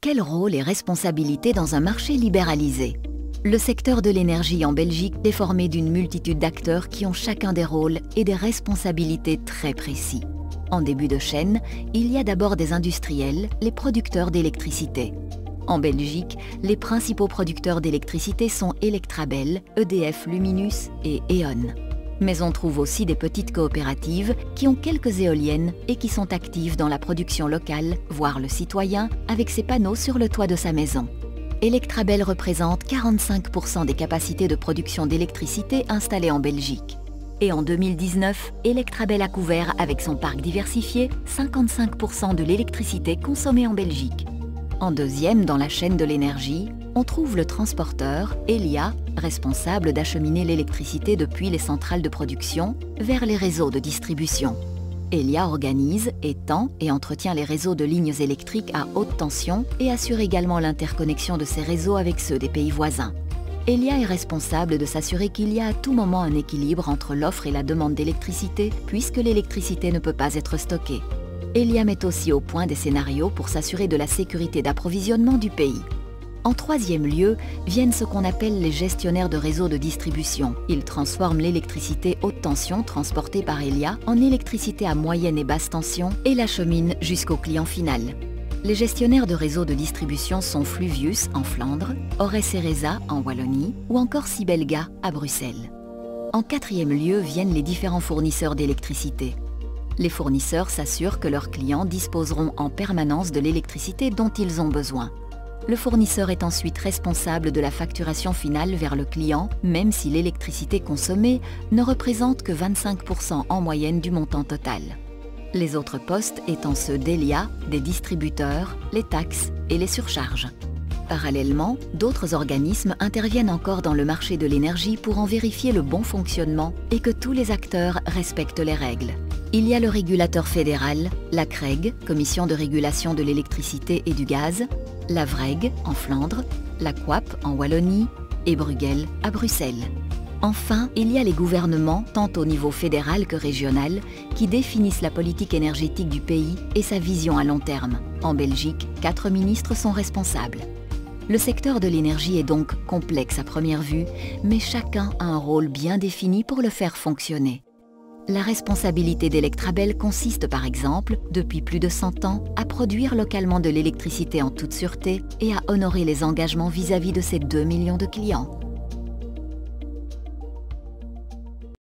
Quel rôle et responsabilité dans un marché libéralisé? Le secteur de l'énergie en Belgique est formé d'une multitude d'acteurs qui ont chacun des rôles et des responsabilités très précis. En début de chaîne, il y a d'abord des industriels, les producteurs d'électricité. En Belgique, les principaux producteurs d'électricité sont Electrabel, EDF Luminus et E.ON. Mais on trouve aussi des petites coopératives qui ont quelques éoliennes et qui sont actives dans la production locale, voire le citoyen, avec ses panneaux sur le toit de sa maison. Electrabel représente 45% des capacités de production d'électricité installées en Belgique. Et en 2019, Electrabel a couvert, avec son parc diversifié, 55% de l'électricité consommée en Belgique. En deuxième, dans la chaîne de l'énergie, on trouve le transporteur, Elia, responsable d'acheminer l'électricité depuis les centrales de production vers les réseaux de distribution. Elia organise, étend et entretient les réseaux de lignes électriques à haute tension et assure également l'interconnexion de ces réseaux avec ceux des pays voisins. Elia est responsable de s'assurer qu'il y a à tout moment un équilibre entre l'offre et la demande d'électricité puisque l'électricité ne peut pas être stockée. Elia met aussi au point des scénarios pour s'assurer de la sécurité d'approvisionnement du pays. En troisième lieu, viennent ce qu'on appelle les gestionnaires de réseaux de distribution. Ils transforment l'électricité haute tension transportée par Elia en électricité à moyenne et basse tension et l'acheminent jusqu'au client final. Les gestionnaires de réseaux de distribution sont Fluvius en Flandre, Ores Cereza en Wallonie ou encore Sibelga à Bruxelles. En quatrième lieu viennent les différents fournisseurs d'électricité. Les fournisseurs s'assurent que leurs clients disposeront en permanence de l'électricité dont ils ont besoin. Le fournisseur est ensuite responsable de la facturation finale vers le client, même si l'électricité consommée ne représente que 25% en moyenne du montant total. Les autres postes étant ceux d'Elia, des distributeurs, les taxes et les surcharges. Parallèlement, d'autres organismes interviennent encore dans le marché de l'énergie pour en vérifier le bon fonctionnement et que tous les acteurs respectent les règles. Il y a le régulateur fédéral, la CREG, Commission de régulation de l'électricité et du gaz, la VREG en Flandre, la COAP en Wallonie et Bruegel à Bruxelles. Enfin, il y a les gouvernements, tant au niveau fédéral que régional, qui définissent la politique énergétique du pays et sa vision à long terme. En Belgique, 4 ministres sont responsables. Le secteur de l'énergie est donc complexe à première vue, mais chacun a un rôle bien défini pour le faire fonctionner. La responsabilité d'Electrabel consiste par exemple, depuis plus de 100 ans, à produire localement de l'électricité en toute sûreté et à honorer les engagements vis-à-vis de ses 2 millions de clients.